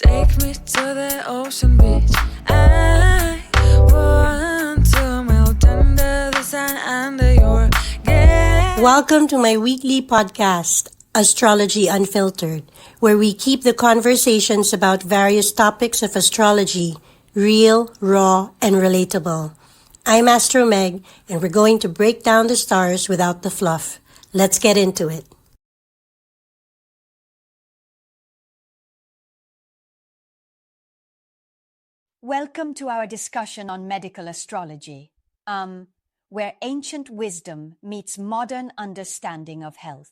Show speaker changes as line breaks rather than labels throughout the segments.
Take me to the ocean beach. I want to melt under the sun under your gaze.
Welcome to my weekly podcast, Astrology Unfiltered, where we keep the conversations about various topics of astrology real, raw, and relatable. I'm Astro Meg, and we're going to break down the stars without the fluff. Let's get into it.
Welcome to our discussion on medical astrology, where ancient wisdom meets modern understanding of health.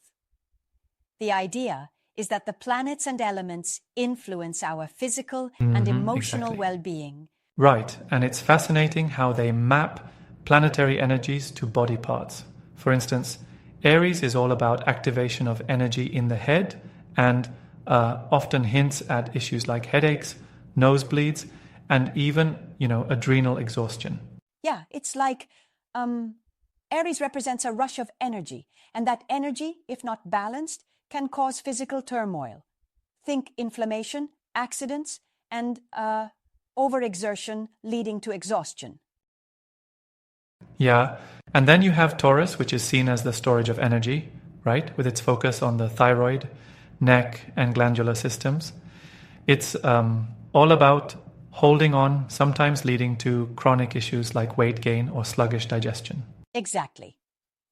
The idea is that the planets and elements influence our physical and emotional
exactly.
well-being.
Right, and it's fascinating how they map planetary energies to body parts. For instance, Aries is all about activation of energy in the head and often hints at issues like headaches, nosebleeds, and even, adrenal exhaustion.
Yeah, it's like Aries represents a rush of energy, and that energy, if not balanced, can cause physical turmoil. Think inflammation, accidents, and overexertion leading to exhaustion.
Yeah, and then you have Taurus, which is seen as the storage of energy, right, with its focus on the thyroid, neck, and glandular systems. It's all about holding on, sometimes leading to chronic issues like weight gain or sluggish digestion.
Exactly.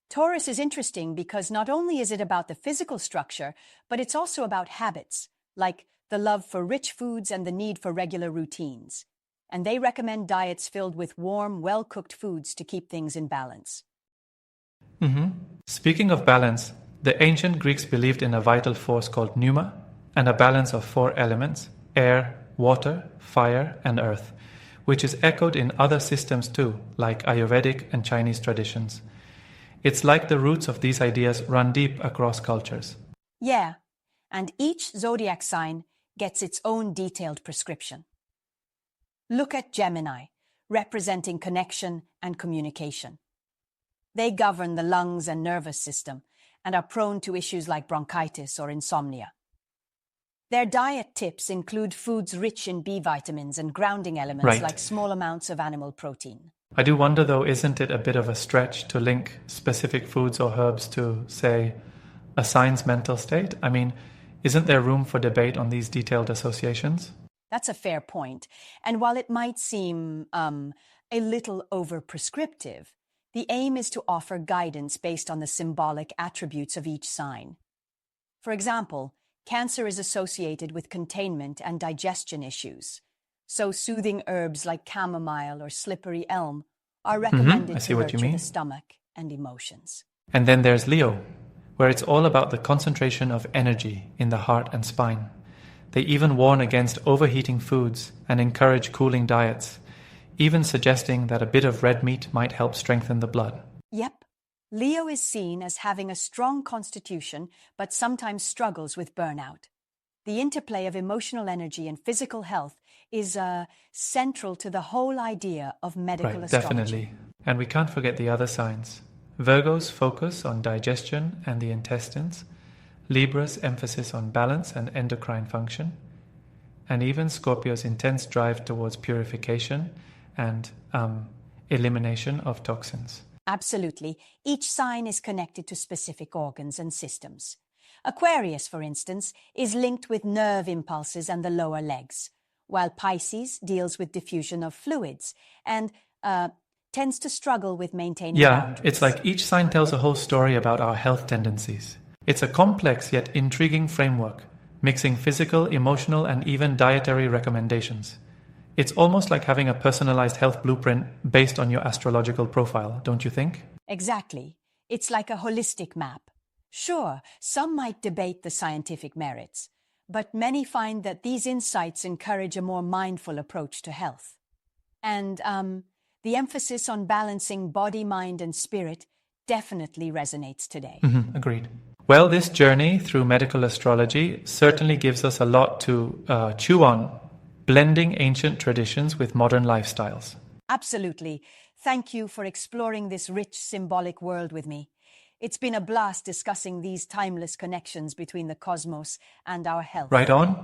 Taurus is interesting because not only is it about the physical structure, but it's also about habits, like the love for rich foods and the need for regular routines. And they recommend diets filled with warm, well-cooked foods to keep things in balance.
Speaking of balance, the ancient Greeks believed in a vital force called pneuma and a balance of four elements: air, water, fire, and earth, which is echoed in other systems too, like Ayurvedic and Chinese traditions. It's like the roots of these ideas run deep across cultures.
Yeah, and each zodiac sign gets its own detailed prescription. Look at Gemini, representing connection and communication. They govern the lungs and nervous system and are prone to issues like bronchitis or insomnia. Their diet tips include foods rich in B vitamins and grounding elements
Right.
like small amounts of animal protein.
I do wonder though, isn't it a bit of a stretch to link specific foods or herbs to, say, a sign's mental state? I mean, isn't there room for debate on these detailed associations?
That's a fair point. And while it might seem a little over-prescriptive, the aim is to offer guidance based on the symbolic attributes of each sign. For example, Cancer is associated with containment and digestion issues, so soothing herbs like chamomile or slippery elm are recommended
I see
to
what you
nurture
mean.
the stomach and emotions.
And then there's Leo, where it's all about the concentration of energy in the heart and spine. They even warn against overheating foods and encourage cooling diets, even suggesting that a bit of red meat might help strengthen the blood.
Yep. Leo is seen as having a strong constitution, but sometimes struggles with burnout. The interplay of emotional energy and physical health is central to the whole idea of medical
Right,
astrology.
definitely. And we can't forget the other signs. Virgo's focus on digestion and the intestines, Libra's emphasis on balance and endocrine function, and even Scorpio's intense drive towards purification and elimination of toxins.
Absolutely. Each sign is connected to specific organs and systems. Aquarius, for instance, is linked with nerve impulses and the lower legs, while Pisces deals with diffusion of fluids and tends to struggle with maintaining boundaries.
It's like each sign tells a whole story about our health tendencies. It's a complex yet intriguing framework, mixing physical, emotional, and even dietary recommendations. It's almost like having a personalized health blueprint based on your astrological profile, don't you think?
Exactly. It's like a holistic map. Sure, some might debate the scientific merits, but many find that these insights encourage a more mindful approach to health. And the emphasis on balancing body, mind, and spirit definitely resonates today.
Agreed. Well, this journey through medical astrology certainly gives us a lot to chew on, blending ancient traditions with modern lifestyles.
Absolutely. Thank you for exploring this rich symbolic world with me. It's been a blast discussing these timeless connections between the cosmos and our health.
Right on.